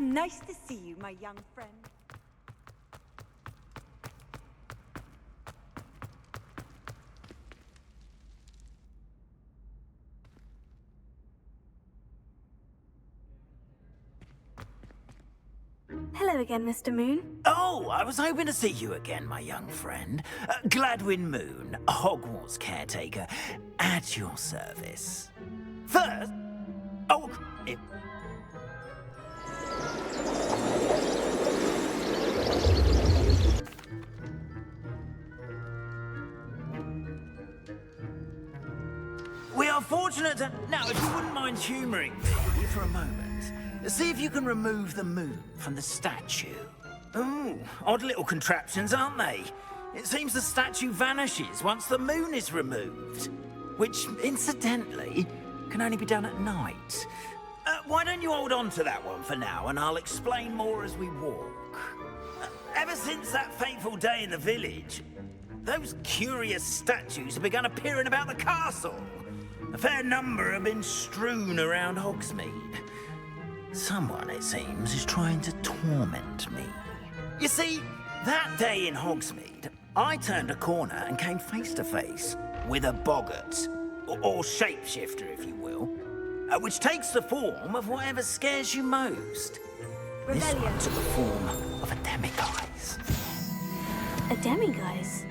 Nice to see you, my young friend. Hello again, Mr. Moon. Oh, I was hoping to see you again, my young friend. Gladwin Moon, Hogwarts caretaker, at your service. First... Oh... We are fortunate to... Now, if you wouldn't mind humouring me for a moment, see if you can remove the moon from the statue. Ooh, odd little contraptions, aren't they? It seems the statue vanishes once the moon is removed. Which, incidentally, can only be done at night. Why don't you hold on to that one for now, and I'll explain more as we walk. Ever since that fateful day in the village, those curious statues have begun appearing about the castle. A fair number have been strewn around Hogsmeade. Someone, it seems, is trying to torment me. You see, that day in Hogsmeade, I turned a corner and came face to face with a boggart, or shapeshifter, if you will, which takes the form of whatever scares you most. This one took the form of a demiguise. A demiguise?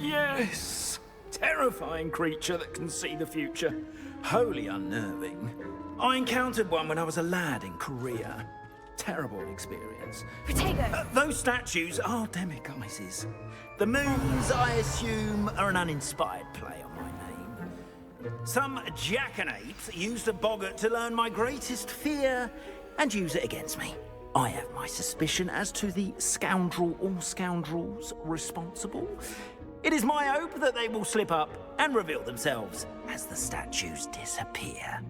Yes! Terrifying creature that can see the future. Wholly unnerving. I encountered one when I was a lad in Korea. Terrible experience. Protego! Those statues are demiguises. The moons, I assume, are an uninspired play on my name. Some jackanapes used a boggart to learn my greatest fear and use it against me. I have my suspicion as to the scoundrel or scoundrels responsible. It is my hope that they will slip up and reveal themselves as the statues disappear.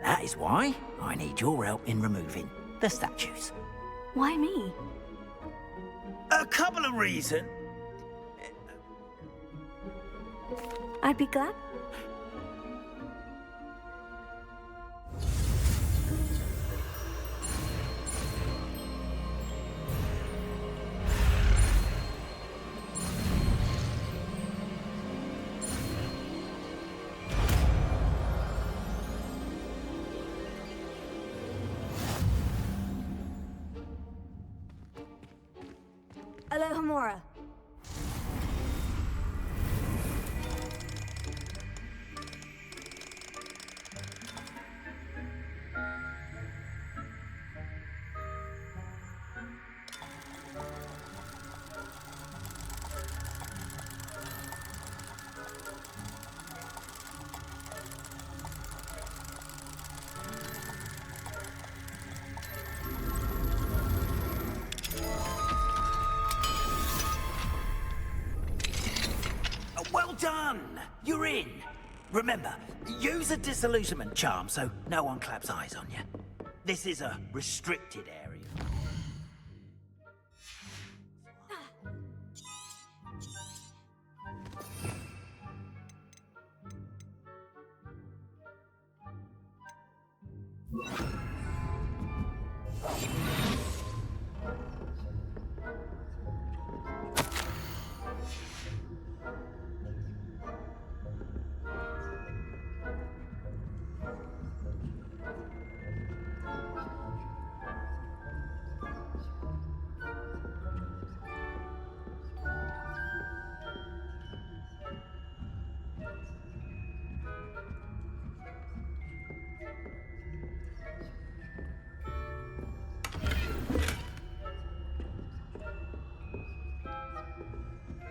That is why I need your help in removing the statues. Why me? A couple of reasons. I'd be glad. Alohomora. Well done! You're in. Remember, use a disillusionment charm so no one claps eyes on you. This is a restricted area.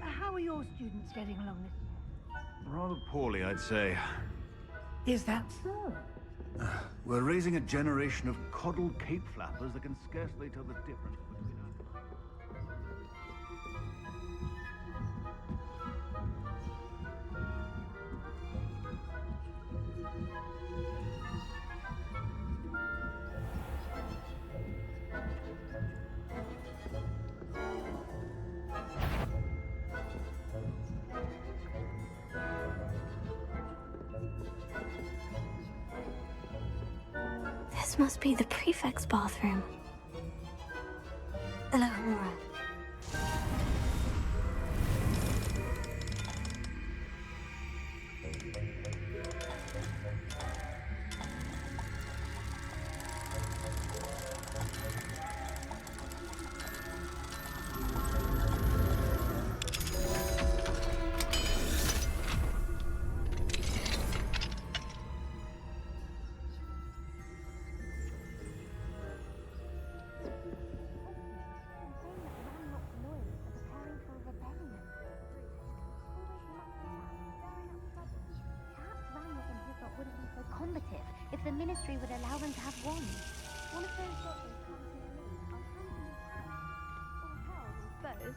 How are your students getting along this year? Rather poorly, I'd say. Is that so? We're raising a generation of coddled cape flappers that can scarcely tell the difference between us. This must be the prefect's bathroom. Alohomora. Combative if the ministry would allow them to have wands. One of those doctors comes in or suppose.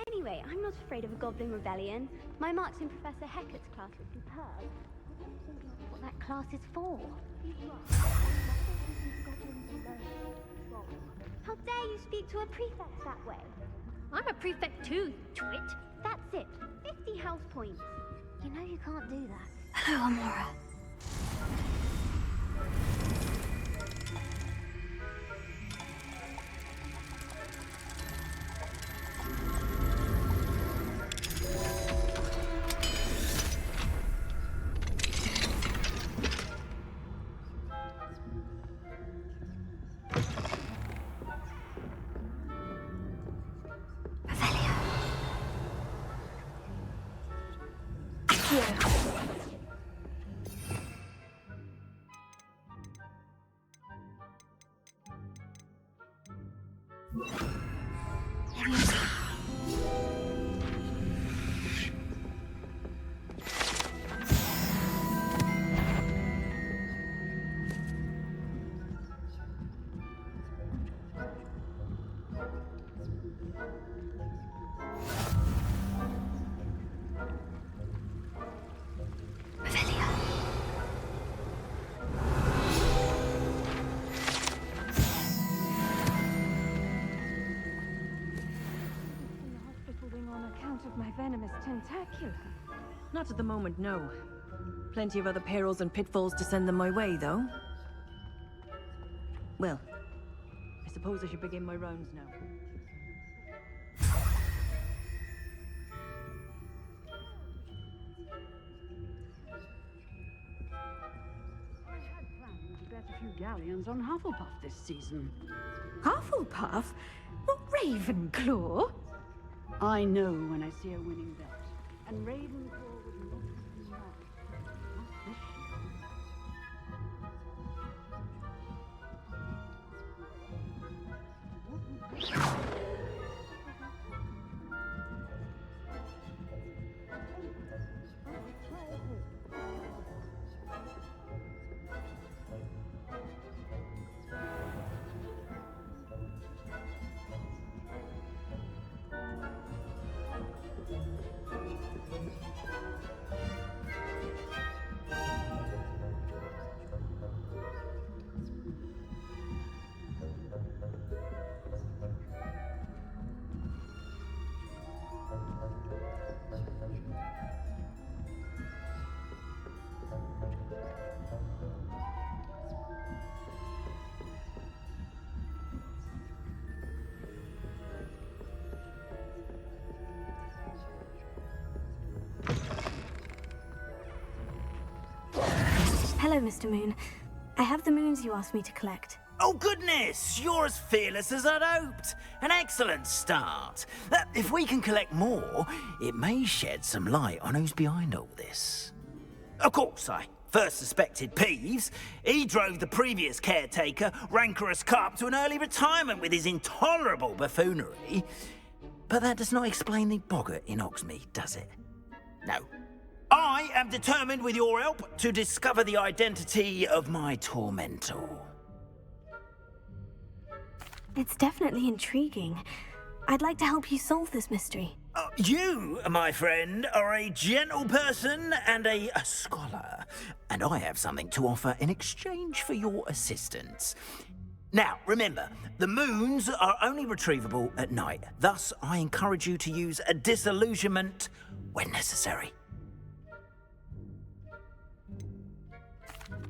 Anyway, I'm not afraid of a goblin rebellion. My marks in Professor Hecat's class were superb. What that class is for. How dare you speak to a prefect that way? I'm a prefect too, twit. That's it. 50 house points. You know you can't do that. Hello, Amora. Of my venomous tentacula. Not at the moment, no. Plenty of other perils and pitfalls to send them my way, though. Well, I suppose I should begin my rounds now. I had planned to bet a few galleons on Hufflepuff this season. Hufflepuff? Not Ravenclaw? I know when I see a winning bet, and Ravenclaw would not be marked. Not this year. Hello, Mr. Moon. I have the moons you asked me to collect. Oh, goodness! You're as fearless as I'd hoped. An excellent start. If we can collect more, it may shed some light on who's behind all this. Of course, I first suspected Peeves. He drove the previous caretaker, Rancorous Carp, to an early retirement with his intolerable buffoonery. But that does not explain the boggart in Hogsmeade, does it? No. I am determined, with your help, to discover the identity of my tormentor. It's definitely intriguing. I'd like to help you solve this mystery. You, my friend, are a gentle person and a scholar, and I have something to offer in exchange for your assistance. Now, remember, the moons are only retrievable at night. Thus, I encourage you to use a disillusionment when necessary.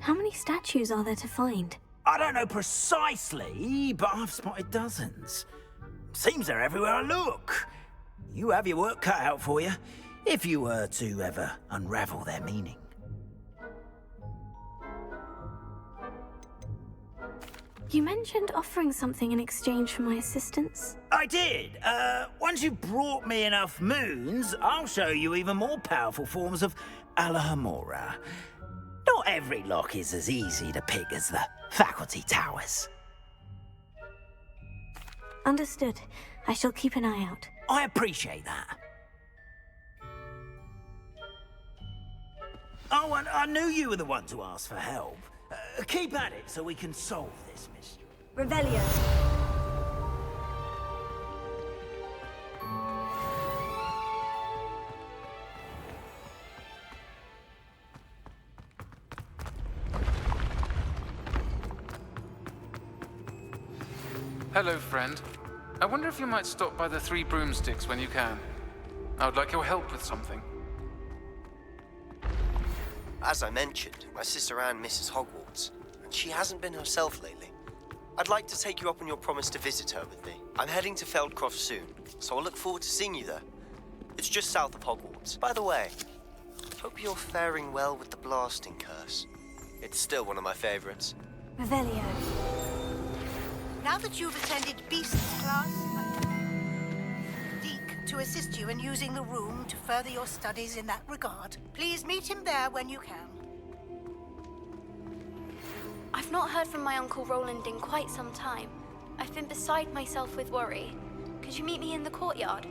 How many statues are there to find? I don't know precisely, but I've spotted dozens. Seems they're everywhere I look. You have your work cut out for you, if you were to ever unravel their meaning. You mentioned offering something in exchange for my assistance. I did. Once you've brought me enough moons, I'll show you even more powerful forms of Alohomora. Not every lock is as easy to pick as the faculty towers. Understood. I shall keep an eye out. I appreciate that. Oh, and I knew you were the one to ask for help. Keep at it so we can solve this mystery. Revelio. Hello, friend. I wonder if you might stop by the Three Broomsticks when you can. I would like your help with something. As I mentioned, my sister Anne misses Hogwarts, and she hasn't been herself lately. I'd like to take you up on your promise to visit her with me. I'm heading to Feldcroft soon, so I'll look forward to seeing you there. It's just south of Hogwarts. By the way, hope you're faring well with the blasting curse. It's still one of my favorites. Revelio. Now that you've attended Beast's class, Deke to assist you in using the room to further your studies in that regard. Please meet him there when you can. I've not heard from my Uncle Roland in quite some time. I've been beside myself with worry. Could you meet me in the courtyard?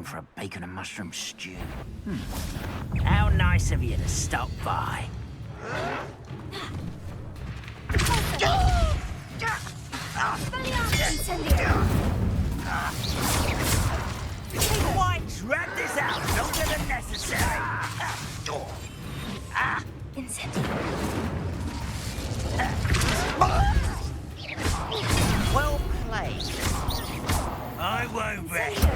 for a bacon and mushroom stew. How nice of you to stop by. Why drag this out longer than necessary? Well played. I won't rest.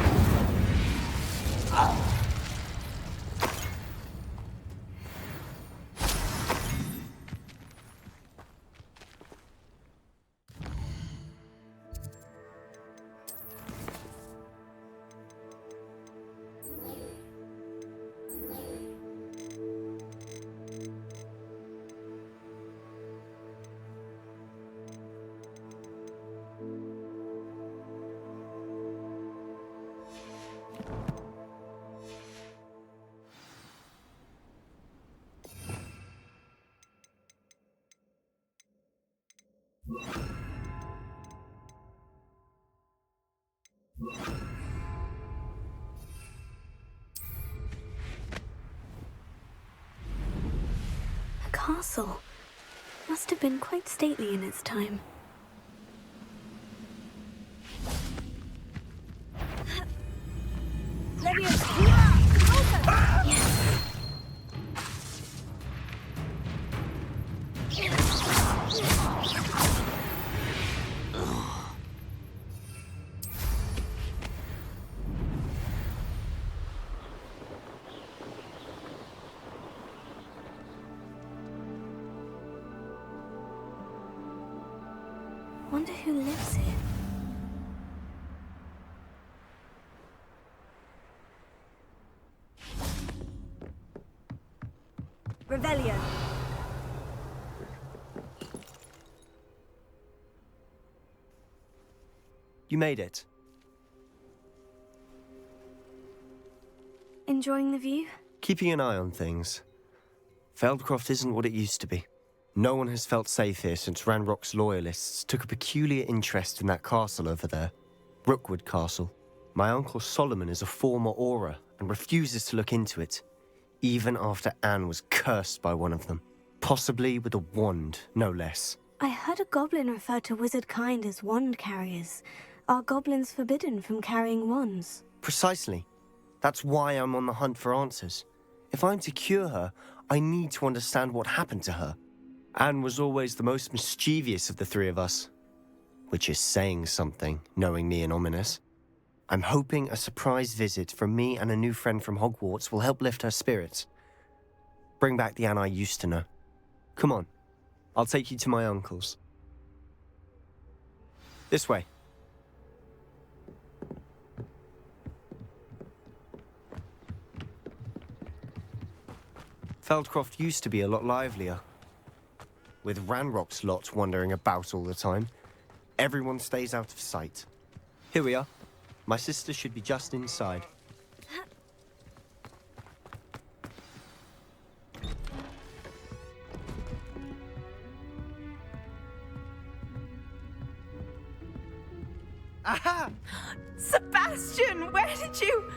A castle. Must have been quite stately in its time. Wonder who lives here. Revelio. You made it. Enjoying the view? Keeping an eye on things. Feldcroft isn't what it used to be. No one has felt safe here since Ranrock's loyalists took a peculiar interest in that castle over there. Rookwood Castle. My uncle Solomon is a former Aura and refuses to look into it, even after Anne was cursed by one of them. Possibly with a wand, no less. I heard a goblin refer to wizard kind as wand carriers. Are goblins forbidden from carrying wands? Precisely. That's why I'm on the hunt for answers. If I'm to cure her, I need to understand what happened to her. Anne was always the most mischievous of the three of us. Which is saying something, knowing me and Ominous. I'm hoping a surprise visit from me and a new friend from Hogwarts will help lift her spirits. Bring back the Anne I used to know. Come on, I'll take you to my uncle's. This way. Feldcroft used to be a lot livelier. With Ranrock's lot wandering about all the time, everyone stays out of sight. Here we are. My sister should be just inside. Aha! Sebastian, where did you...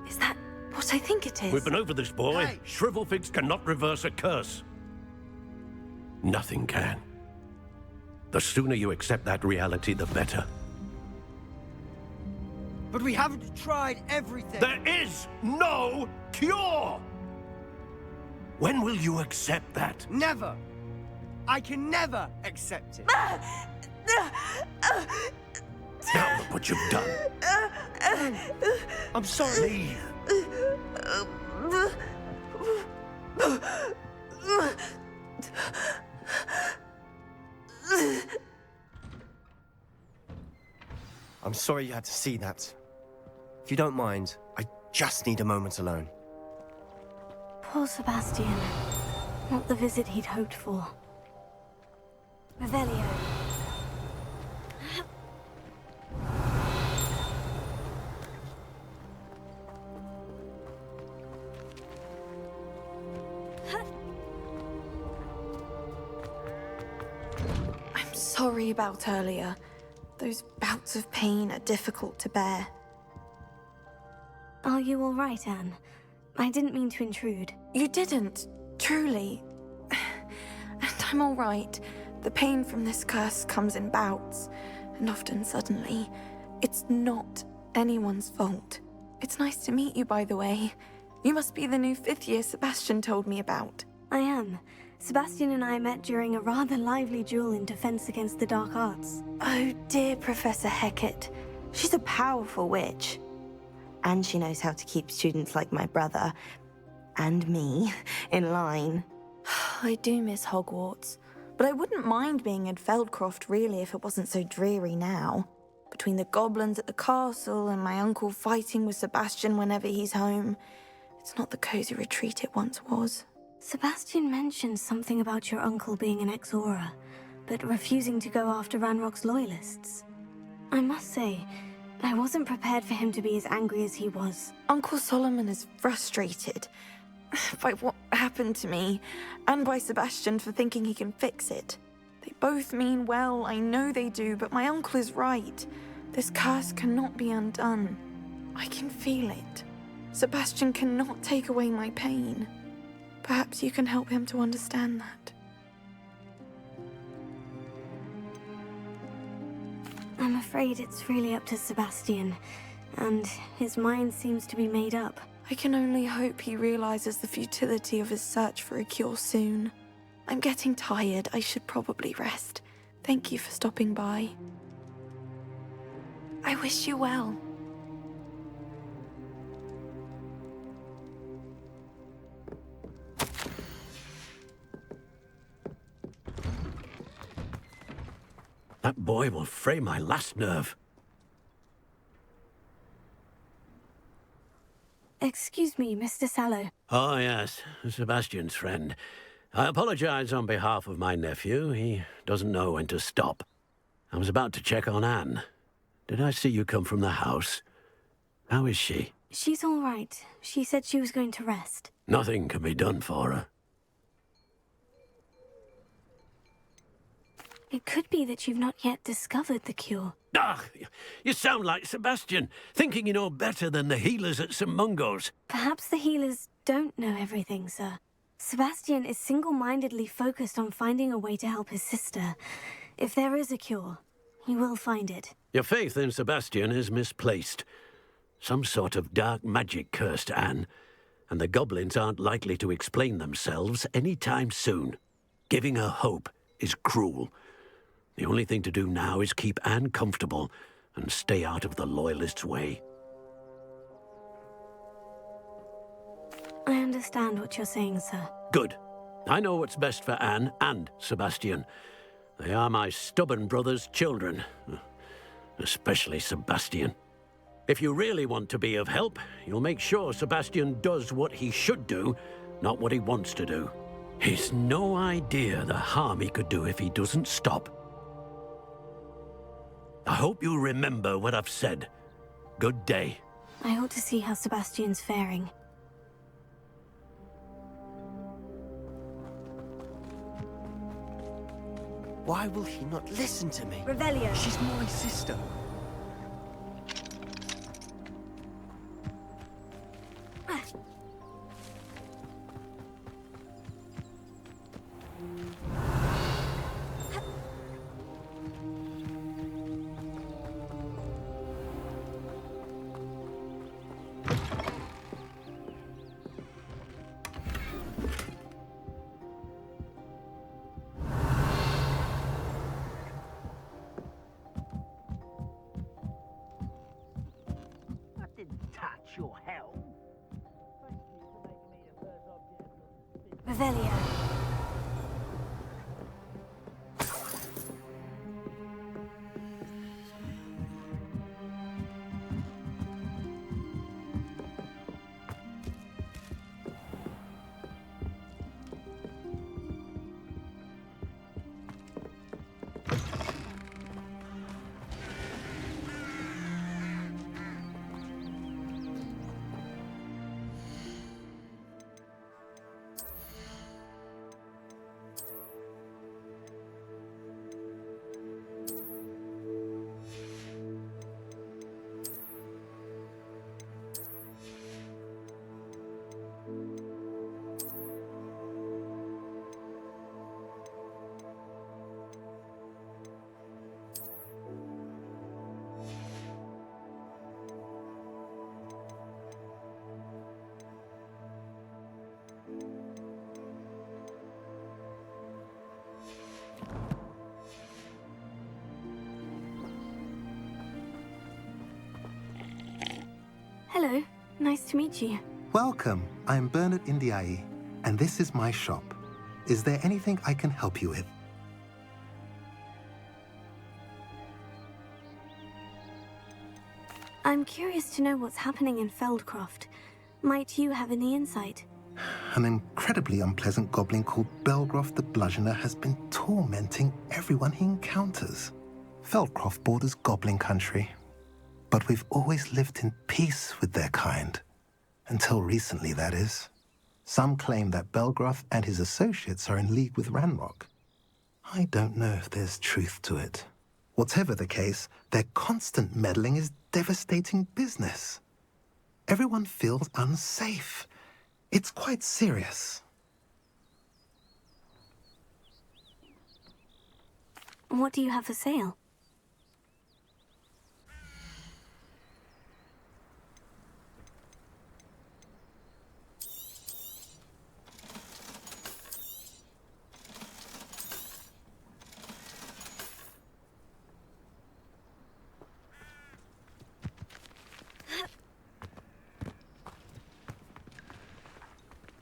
Is that what I think it is? We've been over this, boy. Hey. Shrivelfigs cannot reverse a curse. Nothing can. The sooner you accept that reality, the better. But we haven't tried everything. There is no cure! When will you accept that? Never. I can never accept it. Now look what you've done. I'm sorry. I'm sorry you had to see that. If you don't mind, I just need a moment alone. Poor Sebastian. Not the visit he'd hoped for. Revelio. I'm sorry about earlier. Those bouts of pain are difficult to bear. Are you all right, Anne? I didn't mean to intrude. You didn't, truly. And I'm all right. The pain from this curse comes in bouts, and often suddenly. It's not anyone's fault. It's nice to meet you, by the way. You must be the new 5th year Sebastian told me about. I am. Sebastian and I met during a rather lively duel in defense against the dark arts. Oh, dear Professor Hecat. She's a powerful witch. And she knows how to keep students like my brother, and me, in line. I do miss Hogwarts, but I wouldn't mind being in Feldcroft, really, if it wasn't so dreary now. Between the goblins at the castle and my uncle fighting with Sebastian whenever he's home, it's not the cozy retreat it once was. Sebastian mentioned something about your uncle being an ex-Aura, but refusing to go after Ranrock's loyalists. I must say, I wasn't prepared for him to be as angry as he was. Uncle Solomon is frustrated by what happened to me, and by Sebastian for thinking he can fix it. They both mean well, I know they do, but my uncle is right. This curse cannot be undone. I can feel it. Sebastian cannot take away my pain. Perhaps you can help him to understand that. I'm afraid it's really up to Sebastian, and his mind seems to be made up. I can only hope he realizes the futility of his search for a cure soon. I'm getting tired. I should probably rest. Thank you for stopping by. I wish you well. That boy will fray my last nerve. Excuse me, Mr. Sallow. Oh, yes, Sebastian's friend. I apologize on behalf of my nephew. He doesn't know when to stop. I was about to check on Anne. Did I see you come from the house? How is she? She's all right. She said she was going to rest. Nothing can be done for her. It could be that you've not yet discovered the cure. Ah, you sound like Sebastian, thinking you know better than the healers at St. Mungo's. Perhaps the healers don't know everything, sir. Sebastian is single-mindedly focused on finding a way to help his sister. If there is a cure, he will find it. Your faith in Sebastian is misplaced. Some sort of dark magic cursed Anne, and the goblins aren't likely to explain themselves any time soon. Giving her hope is cruel. The only thing to do now is keep Anne comfortable and stay out of the Loyalists' way. I understand what you're saying, sir. Good. I know what's best for Anne and Sebastian. They are my stubborn brother's children. Especially Sebastian. If you really want to be of help, you'll make sure Sebastian does what he should do, not what he wants to do. He's no idea the harm he could do if he doesn't stop. I hope you'll remember what I've said. Good day. I ought to see how Sebastian's faring. Why will he not listen to me? Revelio. She's my sister. Your help. Revelio. Hello. Nice to meet you. Welcome. I'm Bernard Indiai, and this is my shop. Is there anything I can help you with? I'm curious to know what's happening in Feldcroft. Might you have any insight? An incredibly unpleasant goblin called Belgroth the Bludgeoner has been tormenting everyone he encounters. Feldcroft borders goblin country, but we've always lived in peace with their kind. Until recently, that is. Some claim that Belgroth and his associates are in league with Ranrock. I don't know if there's truth to it. Whatever the case, their constant meddling is devastating business. Everyone feels unsafe. It's quite serious. What do you have for sale?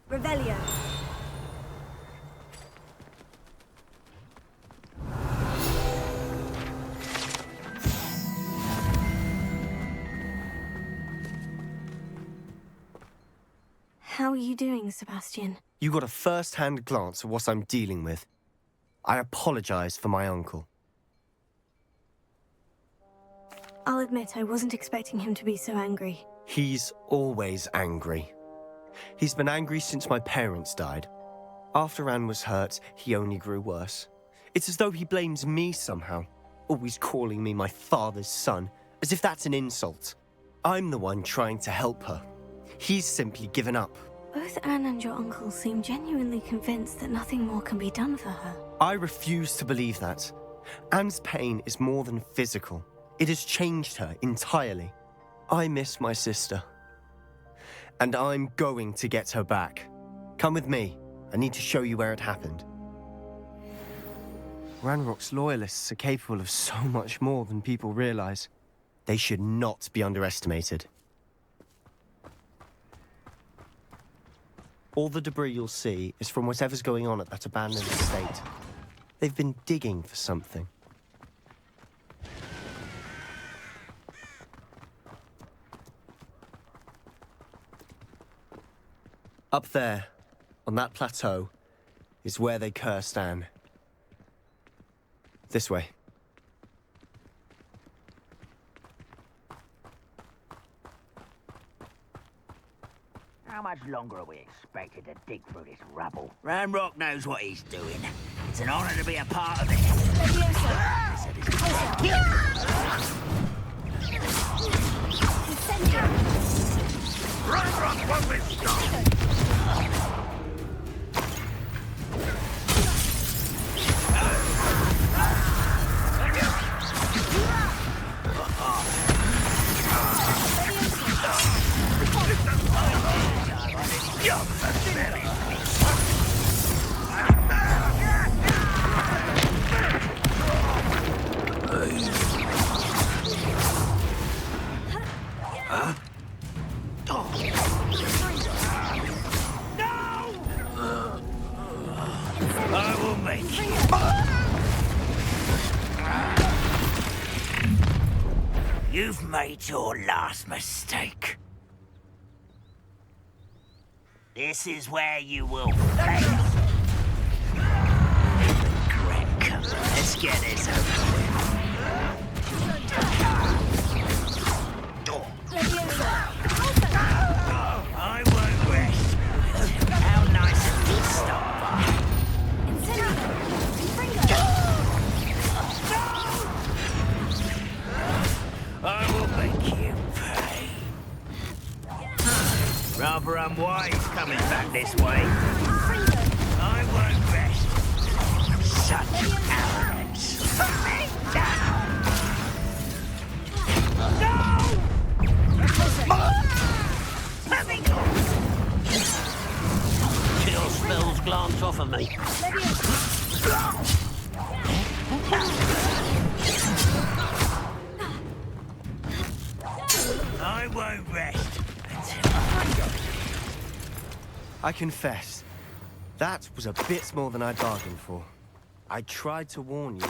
Revelio. How are you doing, Sebastian? You got a first-hand glance at what I'm dealing with. I apologize for my uncle. I'll admit I wasn't expecting him to be so angry. He's always angry. He's been angry since my parents died. After Anne was hurt, he only grew worse. It's as though he blames me somehow, always calling me my father's son, as if that's an insult. I'm the one trying to help her. He's simply given up. Both Anne and your uncle seem genuinely convinced that nothing more can be done for her. I refuse to believe that. Anne's pain is more than physical. It has changed her entirely. I miss my sister. And I'm going to get her back. Come with me. I need to show you where it happened. Ranrock's loyalists are capable of so much more than people realize. They should not be underestimated. All the debris you'll see is from whatever's going on at that abandoned estate. They've been digging for something. Up there, on that plateau, is where they cursed Anne. This way. How much longer are we expected to dig through this rubble? Ranrock knows what he's doing. It's an honor to be a part of it. Ranrock won't be stopped! I will make you. You've made your last mistake. This is where you will fail. Greg, let's get this over with. I won't rest. How nice of you to stop by. I will make you pay. Rather unwise coming back this way. I won't rest. Such arrogance. Put me down. No! Let me go. Chill spells glance off of me. I won't rest I confess, that was a bit more than I bargained for. I tried to warn you.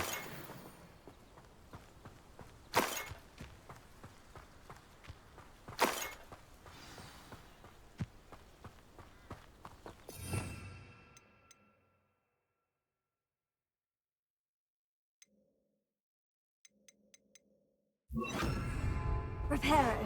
Reparo.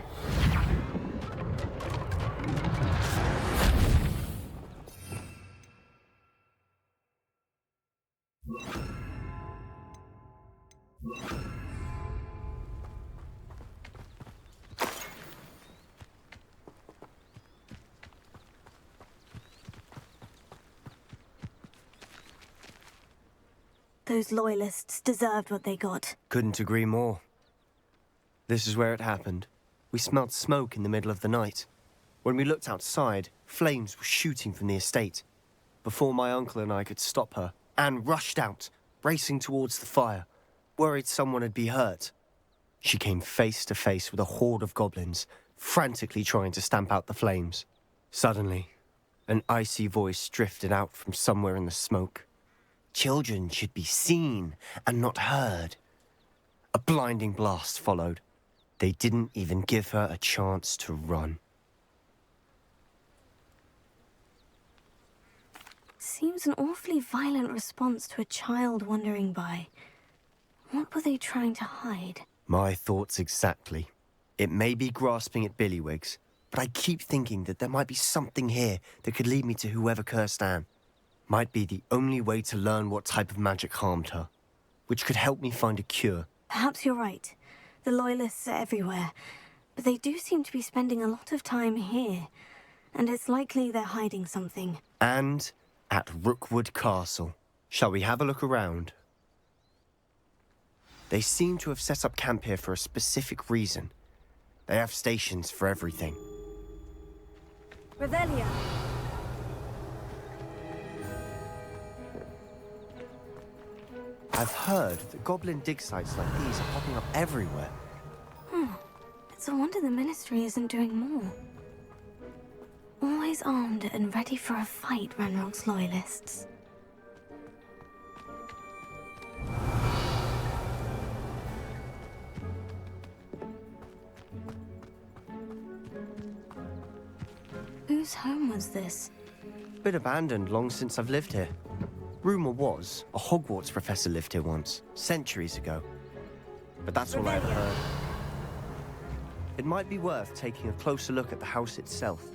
Those loyalists deserved what they got. Couldn't agree more. This is where it happened. We smelled smoke in the middle of the night. When we looked outside, flames were shooting from the estate. Before my uncle and I could stop her, Anne rushed out, racing towards the fire, worried someone had been hurt. She came face to face with a horde of goblins, frantically trying to stamp out the flames. Suddenly, an icy voice drifted out from somewhere in the smoke. Children should be seen and not heard. A blinding blast followed. They didn't even give her a chance to run. Seems an awfully violent response to a child wandering by. What were they trying to hide? My thoughts exactly. It may be grasping at Billywigs, but I keep thinking that there might be something here that could lead me to whoever cursed Anne. Might be the only way to learn what type of magic harmed her, which could help me find a cure. Perhaps you're right. The Loyalists are everywhere, but they do seem to be spending a lot of time here, and it's likely they're hiding something. And at Rookwood Castle. Shall we have a look around? They seem to have set up camp here for a specific reason. They have stations for everything. Revelia! I've heard that goblin dig sites like these are popping up everywhere. It's a wonder the Ministry isn't doing more. Always armed and ready for a fight, Ranrock's Loyalists. Whose home was this? Been abandoned long since I've lived here. Rumor was a Hogwarts professor lived here once, centuries ago. But that's all I ever heard. It might be worth taking a closer look at the house itself.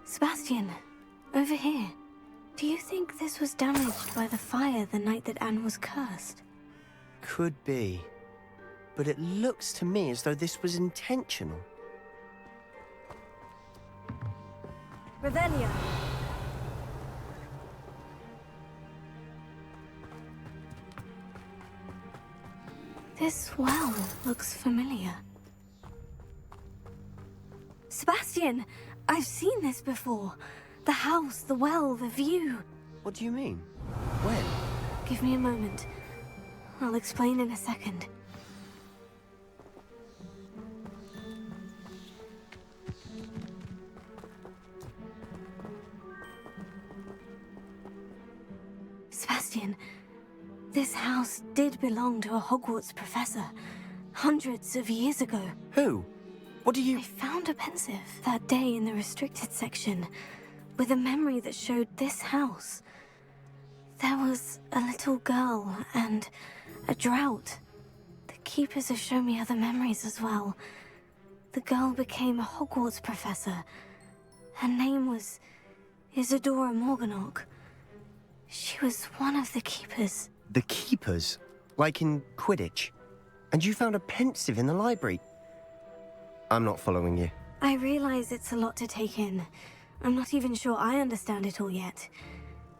Sebastian, over here. Do you think this was damaged by the fire the night that Anne was cursed? Could be. But it looks to me as though this was intentional. Revelia! This well looks familiar. Sebastian! I've seen this before. The house, the well, the view. What do you mean? When? Give me a moment. I'll explain in a second. Sebastian, this house did belong to a Hogwarts professor, hundreds of years ago. Who? What do you... I found a pensive that day in the restricted section, with a memory that showed this house. There was a little girl and a drought. The keepers have shown me other memories as well. The girl became a Hogwarts professor. Her name was Isadora Morganach. She was one of the keepers. The keepers? Like in Quidditch? And you found a pensive in the library. I'm not following you. I realize it's a lot to take in. I'm not even sure I understand it all yet.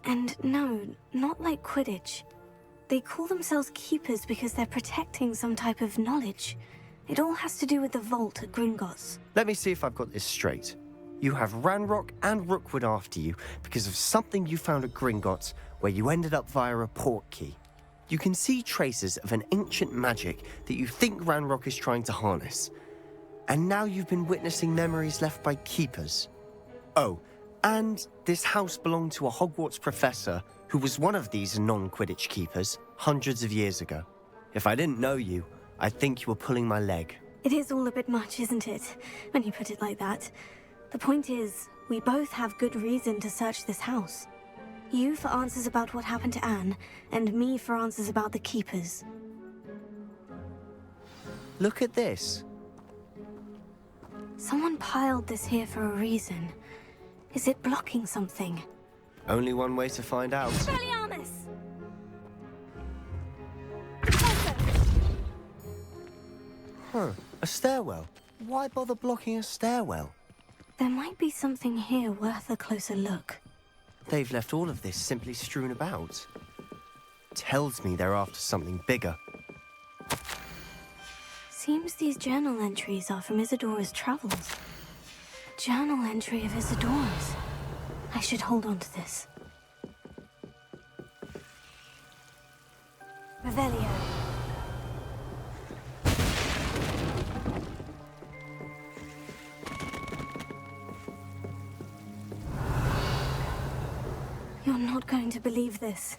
And no, not like Quidditch. They call themselves Keepers because they're protecting some type of knowledge. It all has to do with the vault at Gringotts. Let me see if I've got this straight. You have Ranrock and Rookwood after you because of something you found at Gringotts where you ended up via a port key. You can see traces of an ancient magic that you think Ranrock is trying to harness. And now you've been witnessing memories left by Keepers. Oh, and this house belonged to a Hogwarts professor who was one of these non-Quidditch Keepers hundreds of years ago. If I didn't know you, I'd think you were pulling my leg. It is all a bit much, isn't it, when you put it like that? The point is, we both have good reason to search this house. You for answers about what happened to Anne, and me for answers about the Keepers. Look at this. Someone piled this here for a reason. Is it blocking something? Only one way to find out. Expelliarmus! Huh, a stairwell. Why bother blocking a stairwell? There might be something here worth a closer look. They've left all of this simply strewn about. Tells me they're after something bigger. Seems these journal entries are from Isadora's travels. Journal entry of Isadora's. I should hold on to this. Revelio. You're not going to believe this.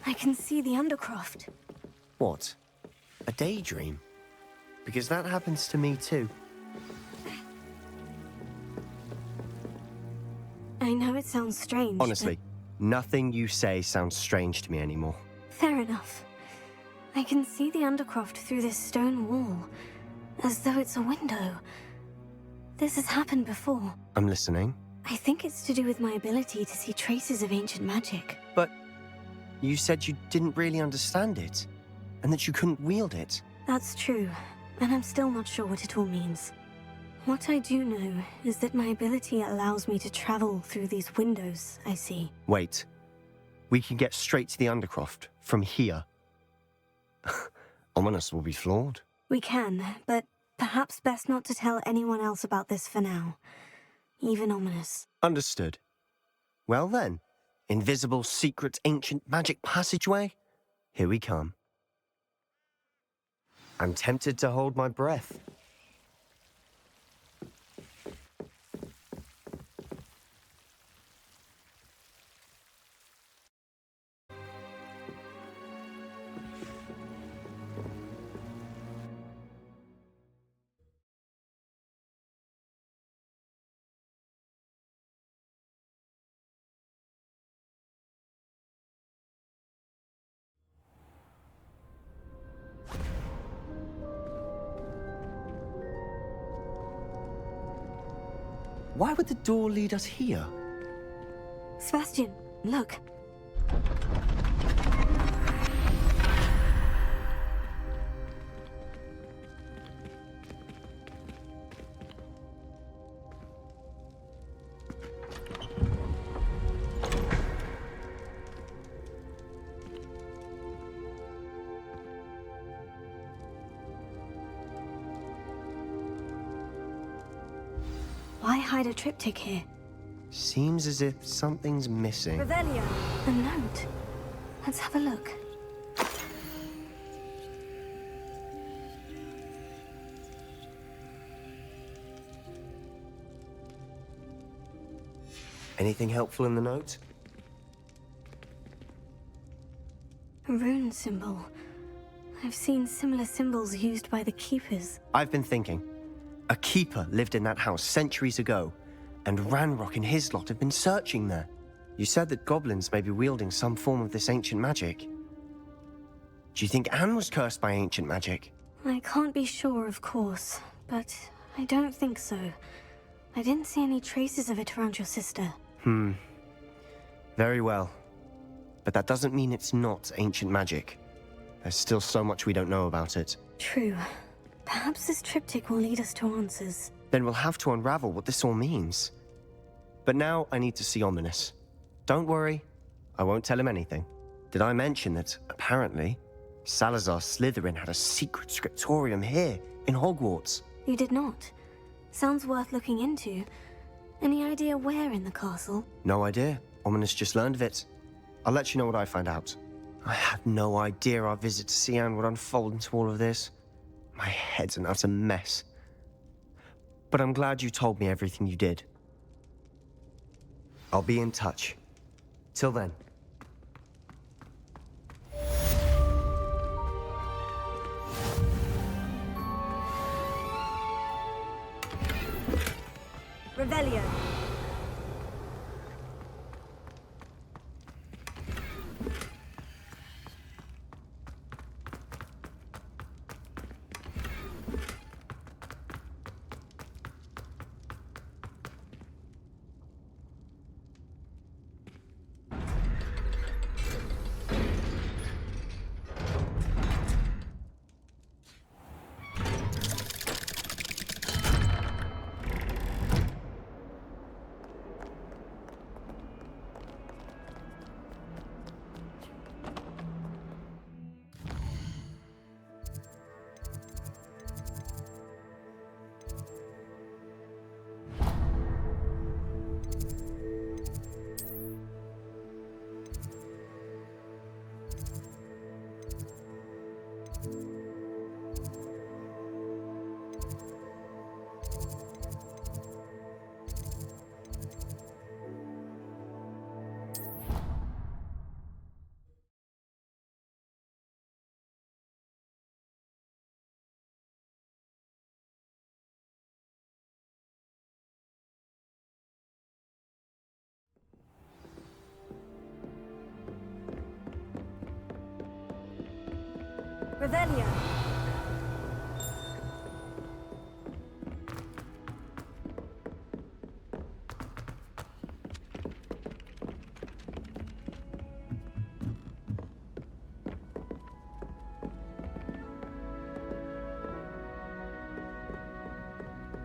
I can see the Undercroft. What? A daydream? Because that happens to me too. I know it sounds strange. Honestly, nothing you say sounds strange to me anymore. Fair enough. I can see the Undercroft through this stone wall, as though it's a window. This has happened before. I'm listening. I think it's to do with my ability to see traces of ancient magic. But you said you didn't really understand it, and that you couldn't wield it. That's true, and I'm still not sure what it all means. What I do know is that my ability allows me to travel through these windows I see. Wait. We can get straight to the Undercroft from here. Ominous will be flawed. We can, but perhaps best not to tell anyone else about this for now. Even Ominous. Understood. Well then, invisible, secret, ancient magic passageway? Here we come. I'm tempted to hold my breath. Why would the door lead us here? Sebastian, look. Why hide a triptych here? Seems as if something's missing. Revelio. A note. Let's have a look. Anything helpful in the note? A rune symbol. I've seen similar symbols used by the Keepers. I've been thinking. A keeper lived in that house centuries ago, and Ranrock and his lot have been searching there. You said that goblins may be wielding some form of this ancient magic. Do you think Anne was cursed by ancient magic? I can't be sure, of course, but I don't think so. I didn't see any traces of it around your sister. Very well. But that doesn't mean it's not ancient magic. There's still so much we don't know about it. True. Perhaps this triptych will lead us to answers. Then we'll have to unravel what this all means. But now I need to see Ominous. Don't worry, I won't tell him anything. Did I mention that, apparently, Salazar Slytherin had a secret scriptorium here, in Hogwarts? You did not. Sounds worth looking into. Any idea where in the castle? No idea. Ominous just learned of it. I'll let you know what I find out. I had no idea our visit to Cian would unfold into all of this. My head's an utter mess. But I'm glad you told me everything you did. I'll be in touch. Till then. Revelio. Revelio.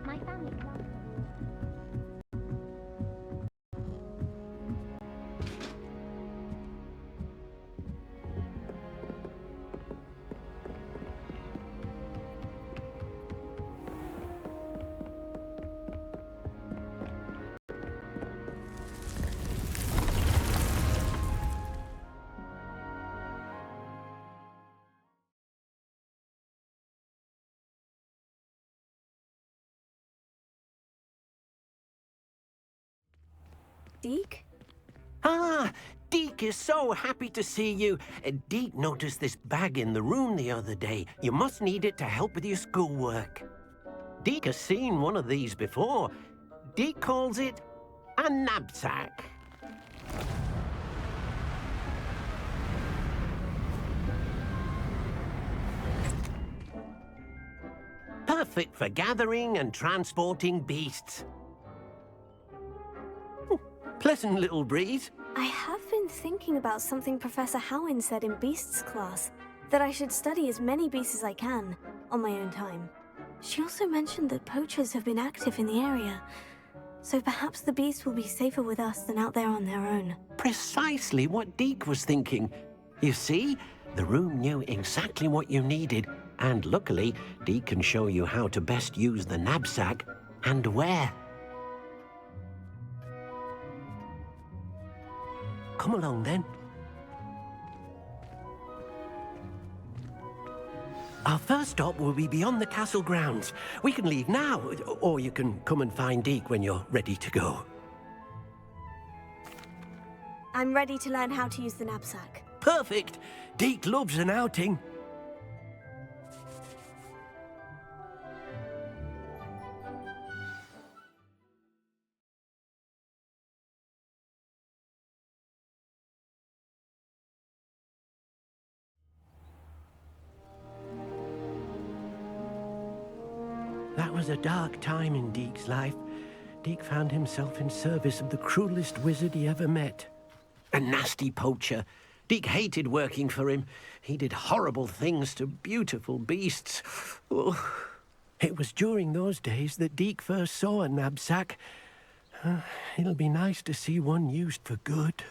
My family loves them. Deke? Ah, Deke is so happy to see you. Deke noticed this bag in the room the other day. You must need it to help with your schoolwork. Deke has seen one of these before. Deke calls it a knapsack. Perfect for gathering and transporting beasts. Pleasant little breeze. I have been thinking about something Professor Howin said in Beasts class, that I should study as many beasts as I can, on my own time. She also mentioned that poachers have been active in the area, so perhaps the beasts will be safer with us than out there on their own. Precisely what Deke was thinking. You see, the room knew exactly what you needed, and luckily, Deke can show you how to best use the knapsack and where. Come along, then. Our first stop will be beyond the castle grounds. We can leave now, or you can come and find Deke when you're ready to go. I'm ready to learn how to use the knapsack. Perfect! Deke loves an outing. That was a dark time in Deke's life. Deke found himself in service of the cruelest wizard he ever met. A nasty poacher. Deke hated working for him. He did horrible things to beautiful beasts. Oh. It was during those days that Deke first saw a knapsack. It'll be nice to see one used for good.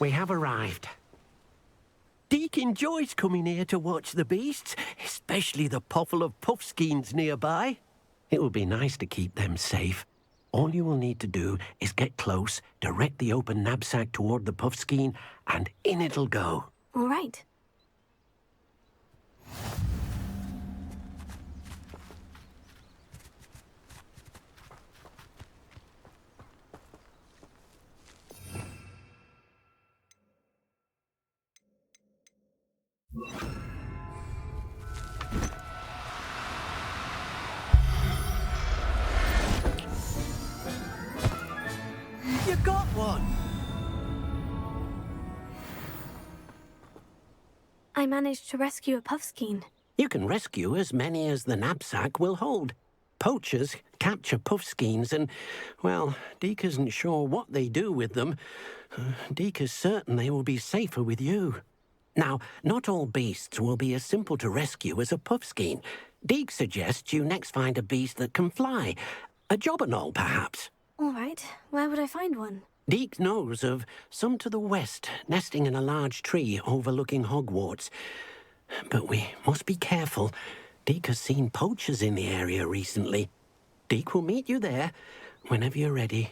We have arrived. Deke enjoys coming here to watch the beasts, especially the poffle of puffskeins nearby. It will be nice to keep them safe. All you will need to do is get close, direct the open knapsack toward the puffskein, and in it'll go. All right. You got one! I managed to rescue a puffskein. You can rescue as many as the knapsack will hold. Poachers capture puffskeins and, well, Deke isn't sure what they do with them. Deke is certain they will be safer with you. Now, not all beasts will be as simple to rescue as a puffskein. Deke suggests you next find a beast that can fly. A jobberknoll, perhaps. All right. Where would I find one? Deke knows of some to the west, nesting in a large tree overlooking Hogwarts. But we must be careful. Deke has seen poachers in the area recently. Deke will meet you there whenever you're ready.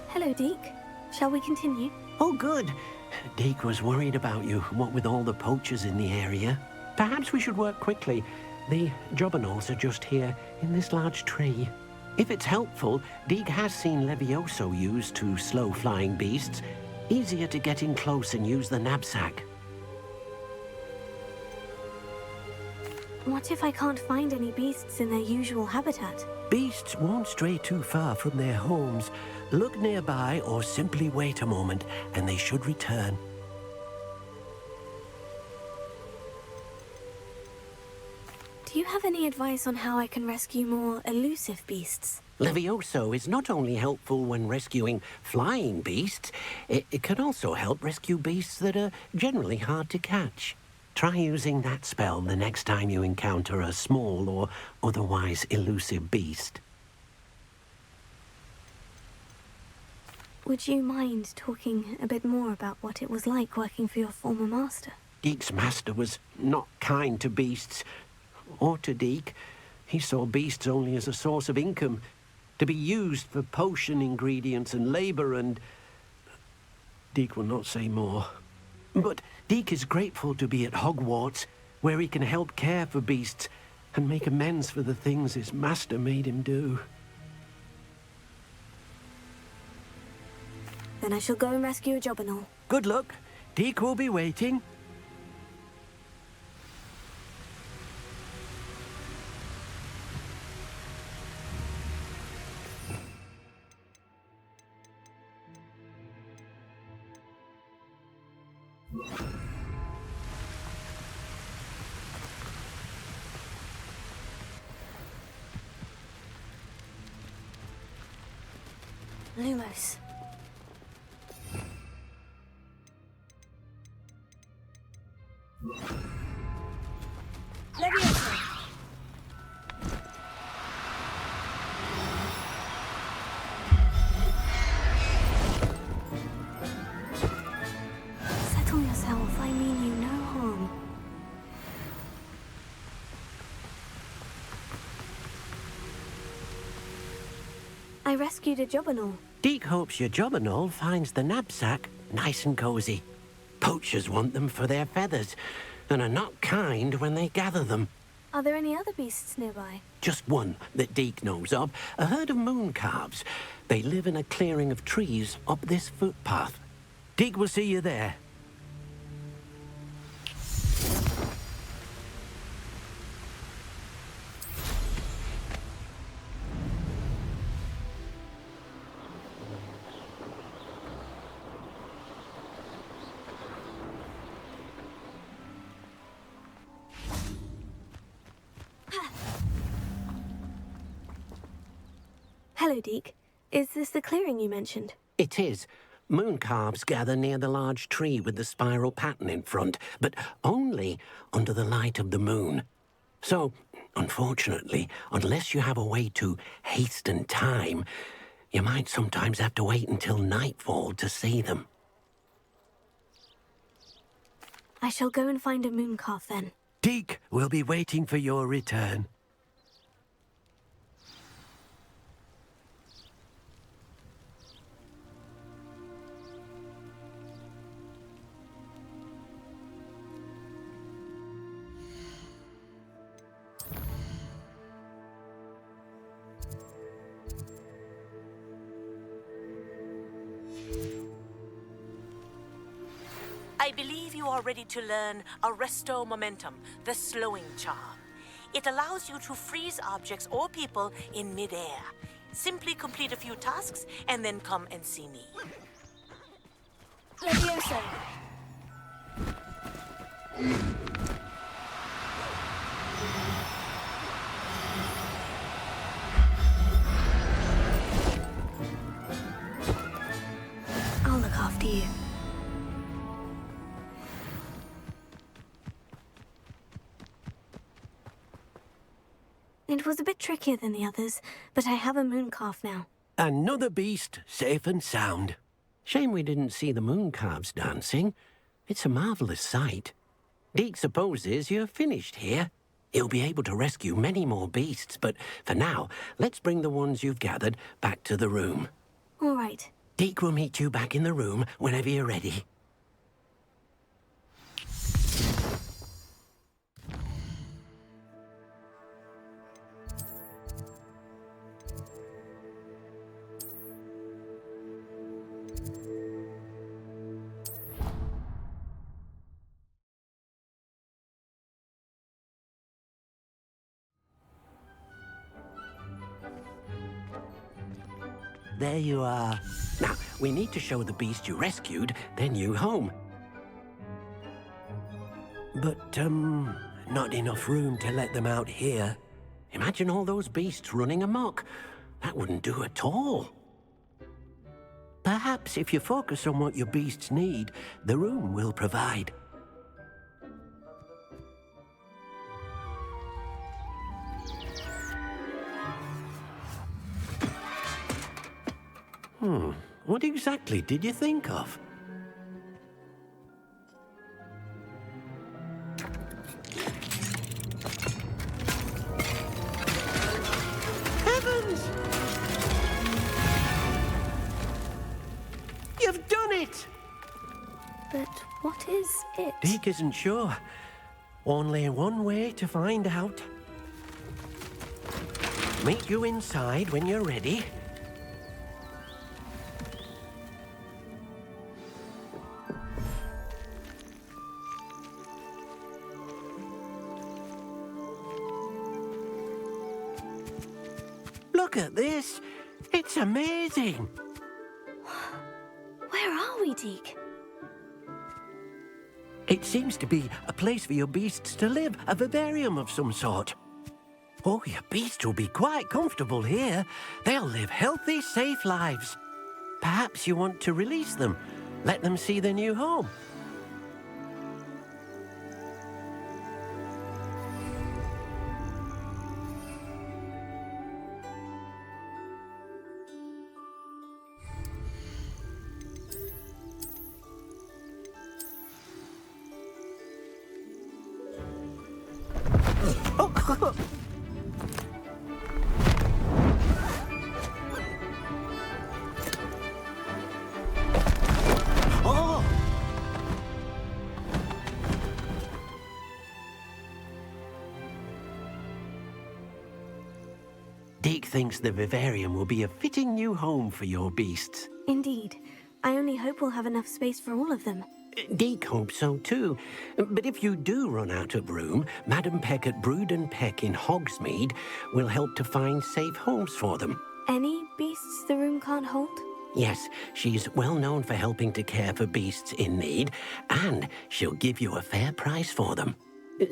Hello, Deke. Shall we continue? Oh, good. Deke was worried about you, what with all the poachers in the area. Perhaps we should work quickly. The jobberknolls are just here, in this large tree. If it's helpful, Deke has seen Levioso used to slow flying beasts. Easier to get in close and use the knapsack. What if I can't find any beasts in their usual habitat? Beasts won't stray too far from their homes. Look nearby or simply wait a moment, and they should return. Do you have any advice on how I can rescue more elusive beasts? Levioso is not only helpful when rescuing flying beasts, it can also help rescue beasts that are generally hard to catch. Try using that spell the next time you encounter a small or otherwise elusive beast. Would you mind talking a bit more about what it was like working for your former master? Deke's master was not kind to beasts, or to Deke. He saw beasts only as a source of income, to be used for potion ingredients and labor, and Deke will not say more. But Deke is grateful to be at Hogwarts, where he can help care for beasts and make amends for the things his master made him do. Then I shall go and rescue a jobberknoll. Good luck. Deke will be waiting. Lumos. Levioso! I rescued a Jobberknoll. Deke hopes your Jobberknoll finds the knapsack nice and cozy. Poachers want them for their feathers, and are not kind when they gather them. Are there any other beasts nearby? Just one that Deke knows of, a herd of moon calves. They live in a clearing of trees up this footpath. Deke will see you there. Hello, Deke. Is this the clearing you mentioned? It is. Moon calves gather near the large tree with the spiral pattern in front, but only under the light of the moon. So, unfortunately, unless you have a way to hasten time, you might sometimes have to wait until nightfall to see them. I shall go and find a moon calf then. Deke will be waiting for your return. I believe you are ready to learn Arresto Momentum, the slowing charm. It allows you to freeze objects or people in midair. Simply complete a few tasks and then come and see me. Levioso. I'll look after you. It was a bit trickier than the others, but I have a moon calf now. Another beast, safe and sound. Shame we didn't see the moon calves dancing. It's a marvelous sight. Deke supposes you're finished here. He'll be able to rescue many more beasts, but for now, let's bring the ones you've gathered back to the room. All right. Deke will meet you back in the room whenever you're ready. There you are. Now, we need to show the beast you rescued their new home. But, not enough room to let them out here. Imagine all those beasts running amok. That wouldn't do at all. Perhaps if you focus on what your beasts need, the room will provide. What exactly did you think of? Heavens! You've done it! But what is it? Deke isn't sure. Only one way to find out. Meet you inside when you're ready. Look at this. It's amazing. Where are we, Deke? It seems to be a place for your beasts to live, a vivarium of some sort. Oh, your beasts will be quite comfortable here. They'll live healthy, safe lives. Perhaps you want to release them, let them see their new home. Deke thinks the vivarium will be a fitting new home for your beasts. Indeed. I only hope we'll have enough space for all of them. Deke hopes so too. But if you do run out of room, Madam Peck at Brood and Peck in Hogsmeade will help to find safe homes for them. Any beasts the room can't hold? Yes, she's well known for helping to care for beasts in need, and she'll give you a fair price for them.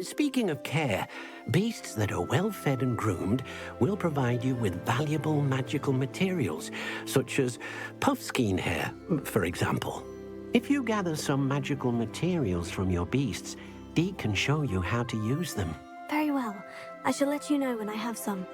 Speaking of care, beasts that are well fed and groomed will provide you with valuable magical materials, such as puffskein hair, for example. If you gather some magical materials from your beasts, Deke can show you how to use them. Very well. I shall let you know when I have some.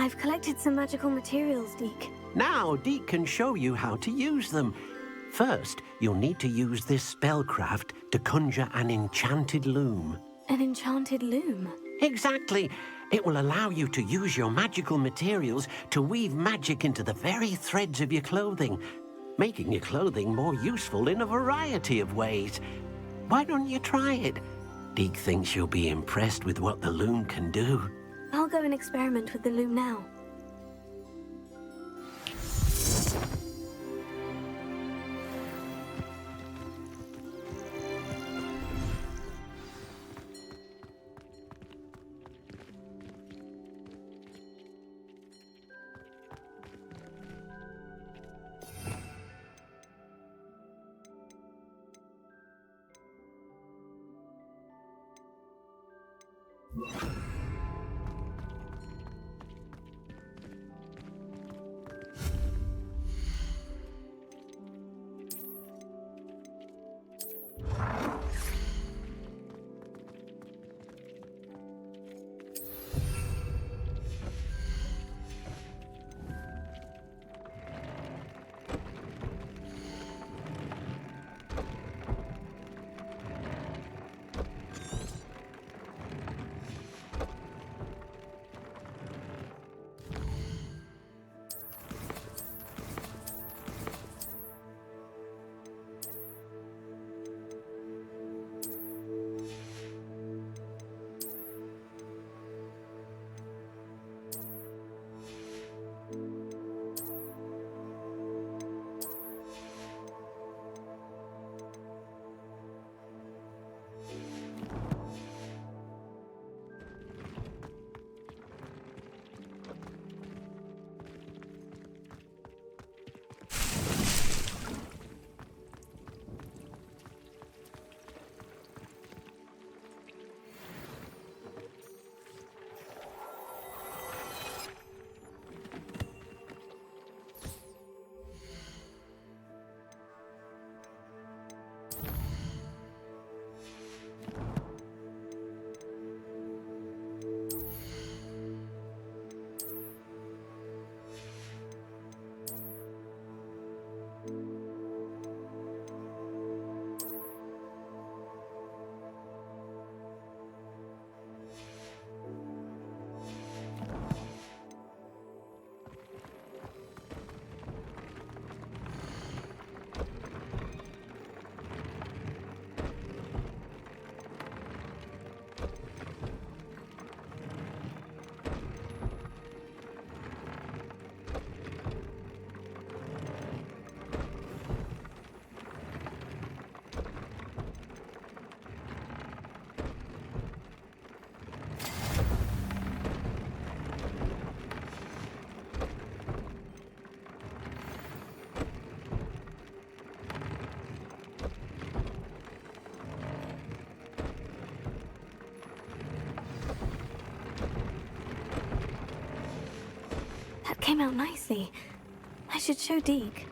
I've collected some magical materials, Deke. Now Deke can show you how to use them. First, you'll need to use this spellcraft to conjure an enchanted loom. An enchanted loom? Exactly. It will allow you to use your magical materials to weave magic into the very threads of your clothing, making your clothing more useful in a variety of ways. Why don't you try it? Deke thinks you'll be impressed with what the loom can do. I'll go and experiment with the loom now. Came out nicely. I should show Deke.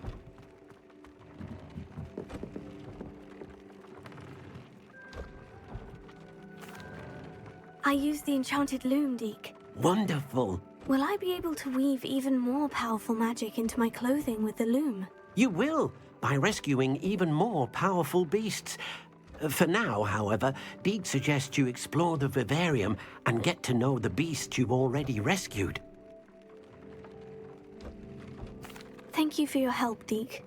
I used the enchanted loom, Deke. Wonderful. Will I be able to weave even more powerful magic into my clothing with the loom? You will, by rescuing even more powerful beasts. For now, however, Deke suggests you explore the vivarium and get to know the beasts you've already rescued. Thank you for your help, Deke.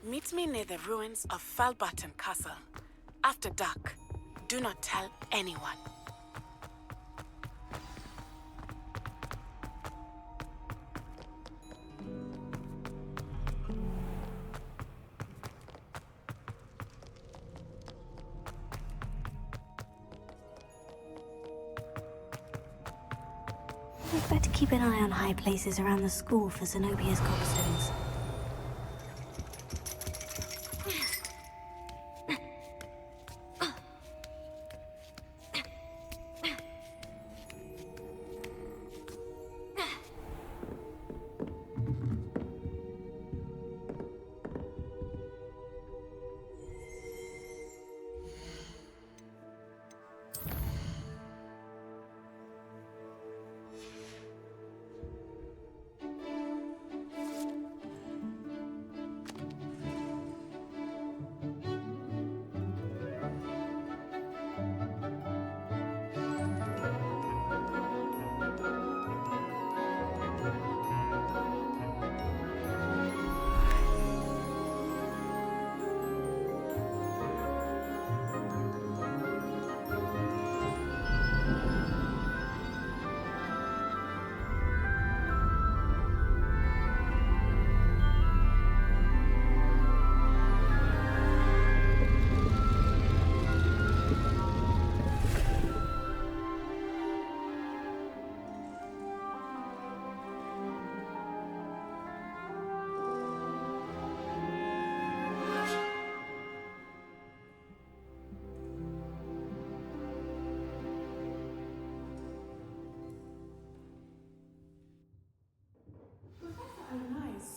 Meet me near the ruins of Falbaton Castle. After dark. Do not tell anyone. We'd better keep an eye on high places around the school for Zenobia's cobblstones.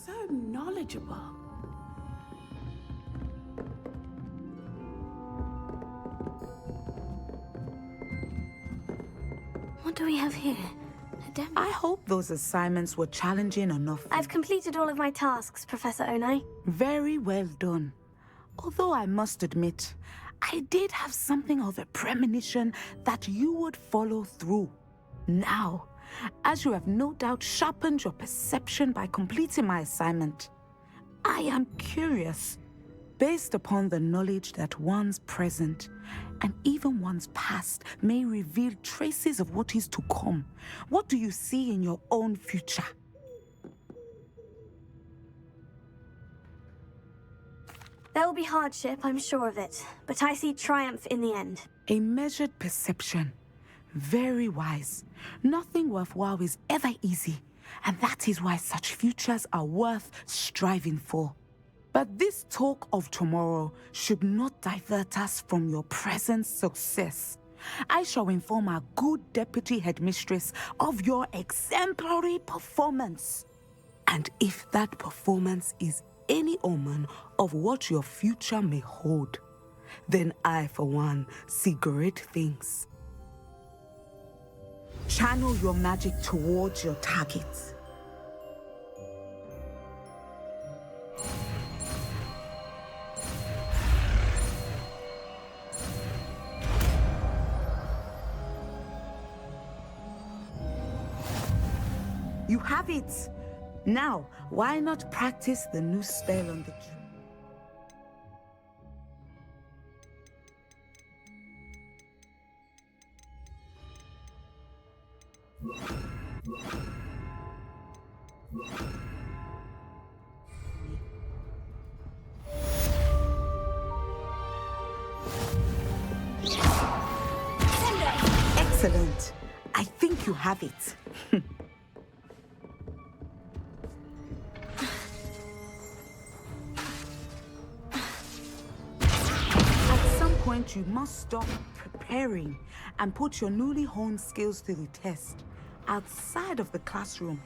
So knowledgeable. What do we have here? I hope those assignments were challenging enough. I've completed all of my tasks, Professor Onai. Very well done. Although I must admit, I did have something of a premonition that you would follow through. Now, as you have no doubt sharpened your perception by completing my assignment, I am curious, based upon the knowledge that one's present and even one's past may reveal traces of what is to come. What do you see in your own future? There will be hardship, I'm sure of it, but I see triumph in the end. A measured perception. Very wise. Nothing worthwhile is ever easy, and that is why such futures are worth striving for. But this talk of tomorrow should not divert us from your present success. I shall inform our good deputy headmistress of your exemplary performance. And if that performance is any omen of what your future may hold, then I, for one, see great things. Channel your magic towards your targets. You have it! Now, why not practice the new spell on the tree? Excellent. I think you have it. You must stop preparing and put your newly honed skills to the test outside of the classroom.